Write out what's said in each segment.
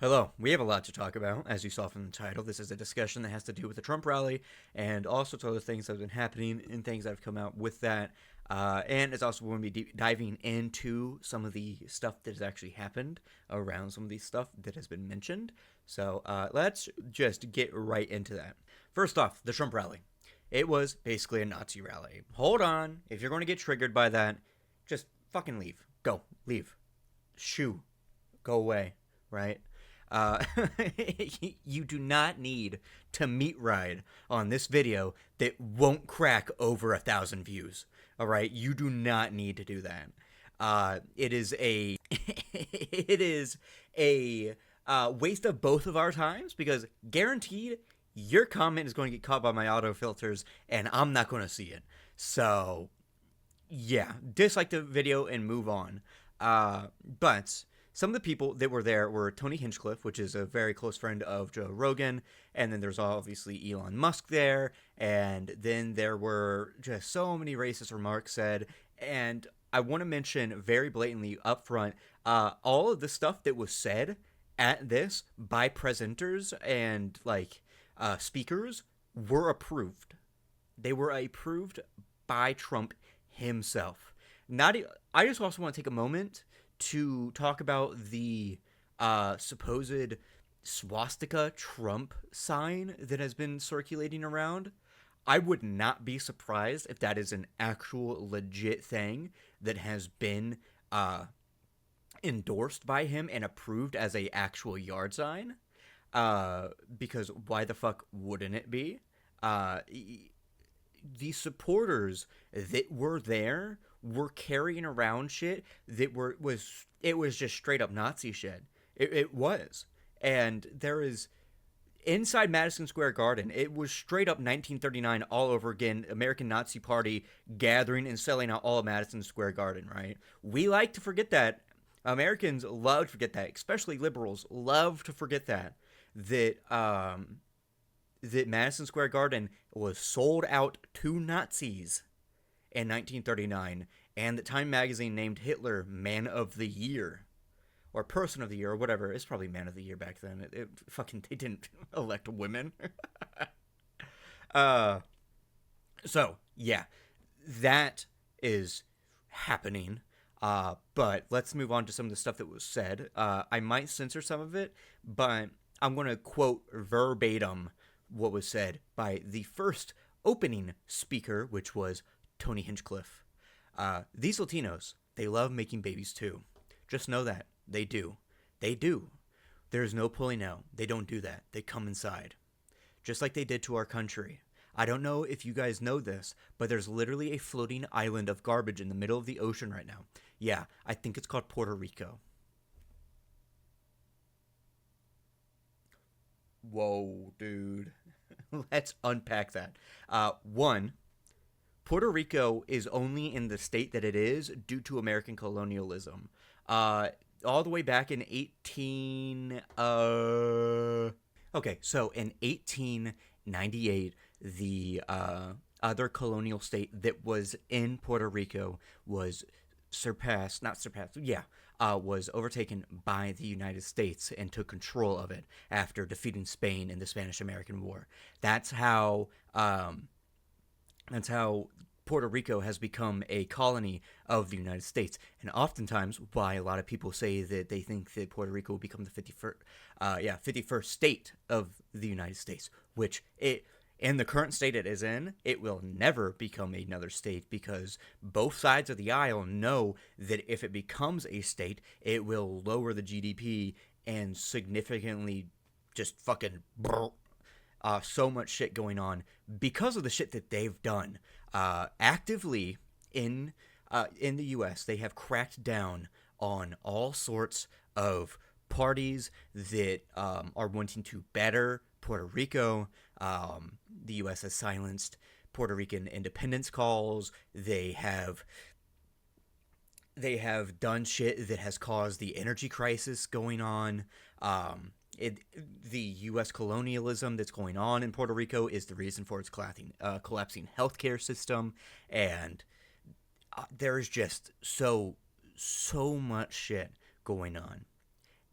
Hello. We have a lot to talk about, as you saw from the title. This is a discussion that has to do with the Trump rally and all sorts of other things that have been happening and things that have come out with that. And it's also going to be diving into some of the stuff that has actually happened around some of the stuff that has been mentioned. So let's just get right into that. First off, the Trump rally. It was basically a Nazi rally. Hold on. If you're going to get triggered by that, just fucking leave. Go. Leave. Shoo. Go away. Right? Uh, you do not need to meat ride on this video that won't crack over 1,000 views. All right, you do not need to do that. It is a it is a waste of both of our times because guaranteed your comment is going to get caught by my auto filters and I'm not going to see it. So yeah, dislike the video and move on. But some of the people that were there were Tony Hinchcliffe, which is a very close friend of Joe Rogan, and then there's obviously Elon Musk there, and then there were just so many racist remarks said, and I want to mention very blatantly up front, all of the stuff that was said at this by presenters and speakers were approved. They were approved by Trump himself. Not, I just also want to take a moment to talk about the supposed swastika Trump sign that has been circulating around. I would not be surprised if that is an actual legit thing that has been endorsed by him and approved as a actual yard sign. Because why the fuck wouldn't it be? The supporters that were there were carrying around shit that was just straight up Nazi shit. It was, and there is inside Madison Square Garden. It was straight up 1939 all over again. American Nazi Party gathering and selling out all of Madison Square Garden. Right? We like to forget that. Americans love to forget that, especially liberals love to forget that Madison Square Garden was sold out to Nazis in 1939, and that Time magazine named Hitler Man of the Year, or Person of the Year, or whatever. It's probably Man of the Year back then. They didn't elect women. uh, so yeah, that is happening. But let's move on to some of the stuff that was said. I might censor some of it, but I'm going to quote verbatim what was said by the first opening speaker, which was Tony Hinchcliffe. These Latinos, they love making babies too. Just know that. They do. They do. There's no pulling out. They don't do that. They come inside. Just like they did to our country. I don't know if you guys know this, but there's literally a floating island of garbage in the middle of the ocean right now. Yeah, I think it's called Puerto Rico. Whoa, dude. Let's unpack that. One, Puerto Rico is only in the state that it is due to American colonialism. All the way back in 18 okay, so in 1898, the other colonial state that was in Puerto Rico was was overtaken by the United States and took control of it after defeating Spain in the Spanish-American War. That's how Puerto Rico has become a colony of the United States, and oftentimes why a lot of people say that they think that Puerto Rico will become the 51st state of the United States, which it in the current state it is in, it will never become another state because both sides of the aisle know that if it becomes a state, it will lower the GDP and significantly just fucking so much shit going on because of the shit that they've done. Actively in the U.S., they have cracked down on all sorts of parties that are wanting to better Puerto Rico. The U.S. has silenced Puerto Rican independence calls. They have done shit that has caused the energy crisis going on. The U.S. colonialism that's going on in Puerto Rico is the reason for its collapsing healthcare system, and there's just so much shit going on.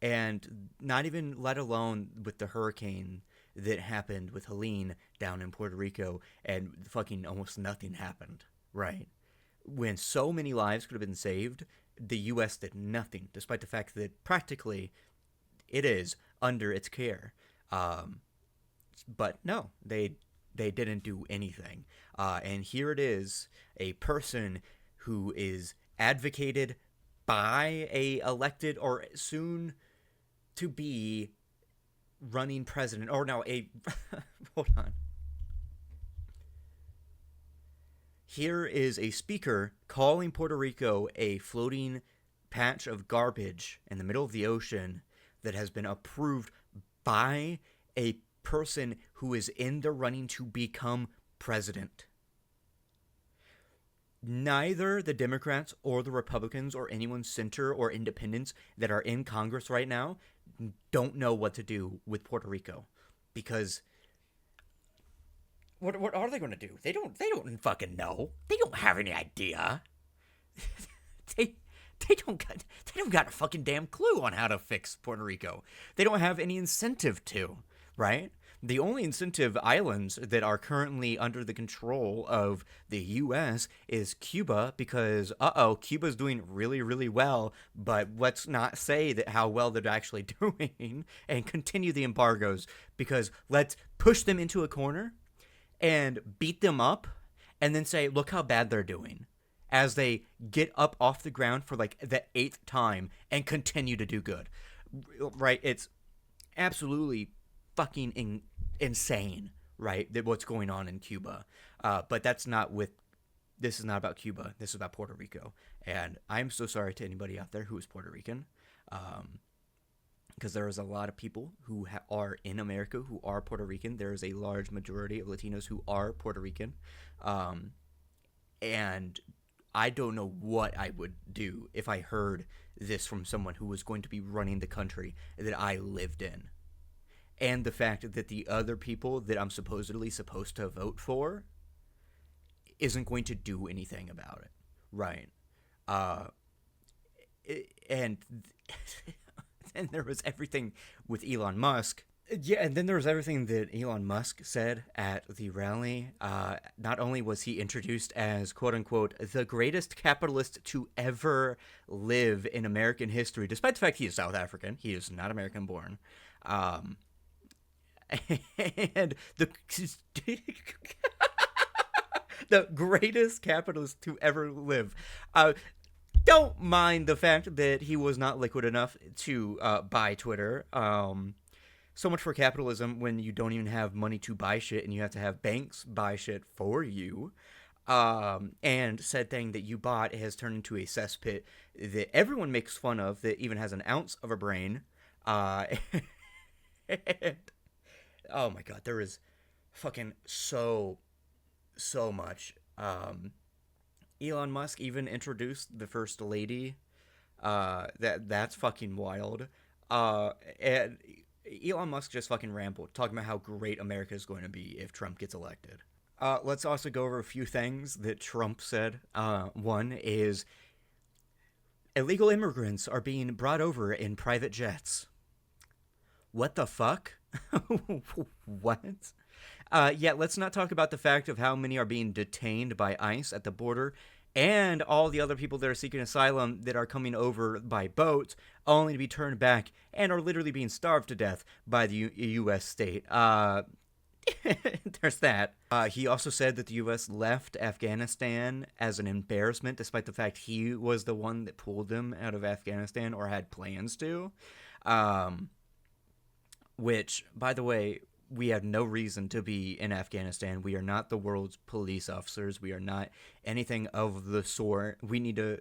And not even let alone with the hurricane that happened with Helene down in Puerto Rico, and fucking almost nothing happened, right? When so many lives could have been saved, the U.S. did nothing, despite the fact that practically it is under its care. Um, but no, they didn't do anything. And here it is, a person who is advocated by a elected or soon to be running president, or no, a hold on. Here is a speaker calling Puerto Rico a floating patch of garbage in the middle of the ocean that has been approved by a person who is in the running to become president. Neither the Democrats or the Republicans or anyone center or independents that are in Congress right now don't know what to do with Puerto Rico, because what are they going to do? They don't fucking know. They don't have any idea. they they don't got a fucking damn clue on how to fix Puerto Rico. They don't have any incentive to, right? The only incentive islands that are currently under the control of the U.S. is Cuba, because, Cuba's doing really, really well, but let's not say that how well they're actually doing and continue the embargoes, because let's push them into a corner and beat them up and then say, look how bad they're doing, as they get up off the ground for like the 8th time and continue to do good, right? It's absolutely fucking insane, right, that what's going on in Cuba. But that's not with, this is not about Cuba. This is about Puerto Rico. And I'm so sorry to anybody out there who is Puerto Rican, because there is a lot of people who are in America who are Puerto Rican. There is a large majority of Latinos who are Puerto Rican. And I don't know what I would do if I heard this from someone who was going to be running the country that I lived in. And the fact that the other people that I'm supposedly supposed to vote for isn't going to do anything about it, right? And then there was everything with Elon Musk. Yeah, and then there was everything that Elon Musk said at the rally. Not only was he introduced as, quote-unquote, the greatest capitalist to ever live in American history, despite the fact he is South African. He is not American-born. And the greatest capitalist to ever live. Don't mind the fact that he was not liquid enough to buy Twitter. So much for capitalism when you don't even have money to buy shit and you have to have banks buy shit for you. And said thing that you bought has turned into a cesspit that everyone makes fun of, that even has an ounce of a brain. And, oh my god, there is fucking so much. Elon Musk even introduced the first lady. That's fucking wild. And Elon Musk just fucking rambled, talking about how great America is going to be if Trump gets elected. Let's also go over a few things that Trump said. One is illegal immigrants are being brought over in private jets. What the fuck? What? Yeah, let's not talk about the fact of how many are being detained by ICE at the border, and all the other people that are seeking asylum that are coming over by boat, only to be turned back and are literally being starved to death by the U.S. state. There's that. He also said that the U.S. left Afghanistan as an embarrassment, despite the fact he was the one that pulled them out of Afghanistan, or had plans to. Which, by the way, we have no reason to be in Afghanistan. We are not the world's police officers. We are not anything of the sort. We need to...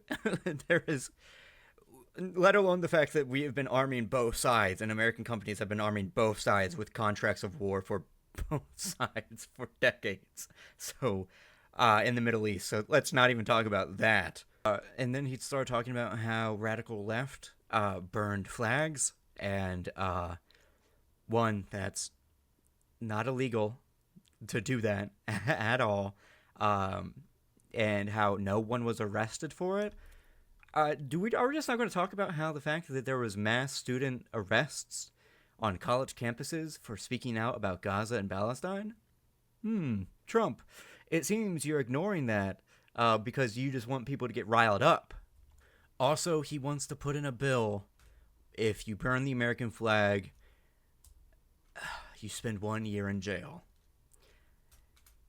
There is... Let alone the fact that we have been arming both sides, and American companies have been arming both sides with contracts of war for both sides for decades. So, in the Middle East. So let's not even talk about that. And then he'd start talking about how radical left burned flags, and one, that's not illegal to do that at all, and how no one was arrested for it. Are we just not going to talk about how the fact that there was mass student arrests on college campuses for speaking out about Gaza and Palestine? Trump. It seems you're ignoring that because you just want people to get riled up. Also, he wants to put in a bill, if you burn the American flag, you spend 1 year in jail.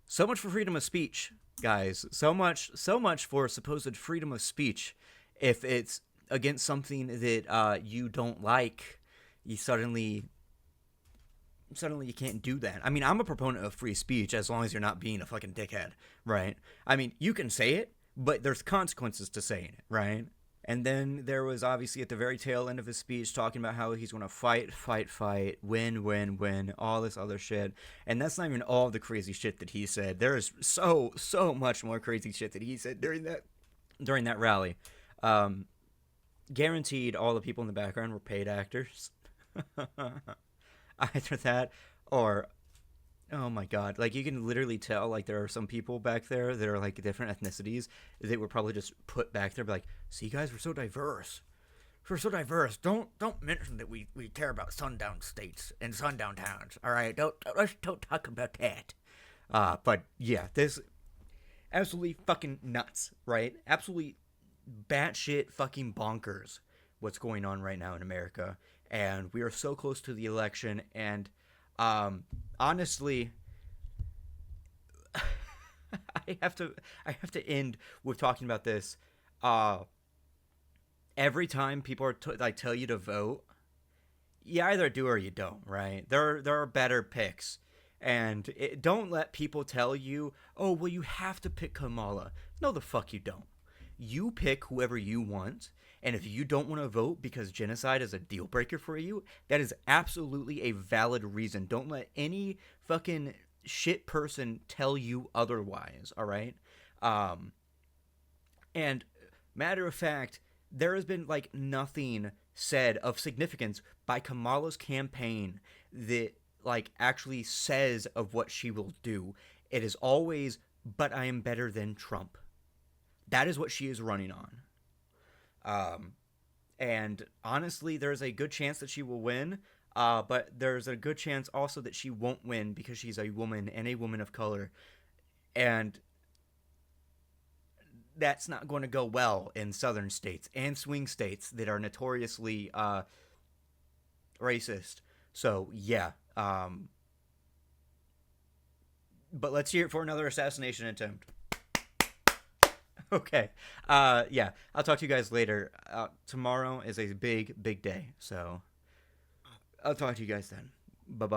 So much for freedom of speech, guys. So much for supposed freedom of speech. If it's against something that you don't like, you suddenly you can't do that. I mean, I'm a proponent of free speech as long as you're not being a fucking dickhead, right? I mean, you can say it, but there's consequences to saying it, right? And then there was obviously at the very tail end of his speech talking about how he's going to fight, win, all this other shit. And that's not even all the crazy shit that he said. There is so much more crazy shit that he said during that rally. Guaranteed all the people in the background were paid actors. Either that or, oh my god, like you can literally tell like there are some people back there that are like different ethnicities that were probably just put back there, be like, see guys, we're so diverse. Don't mention that we care about sundown states and sundown towns. All right, don't talk about that. But yeah, this absolutely fucking nuts, right? Absolutely batshit fucking bonkers what's going on right now in America. And we are so close to the election, and honestly, I have to end with talking about this. Every time people are tell you to vote, you either do or you don't, right? There are better picks, and don't let people tell you, oh well, you have to pick Kamala. No, the fuck you don't. You pick whoever you want. And if you don't want to vote because genocide is a deal breaker for you, that is absolutely a valid reason. Don't let any fucking shit person tell you otherwise, all right? And matter of fact, there has been like nothing said of significance by Kamala's campaign that like actually says of what she will do. It is always, but I am better than Trump. That is what she is running on. And honestly, there's a good chance that she will win, but there's a good chance also that she won't win because she's a woman and a woman of color. And that's not going to go well in southern states and swing states that are notoriously racist. So, yeah. But let's hear it for another assassination attempt. Okay. Yeah. I'll talk to you guys later. Tomorrow is a big day. So I'll talk to you guys then. Bye-bye.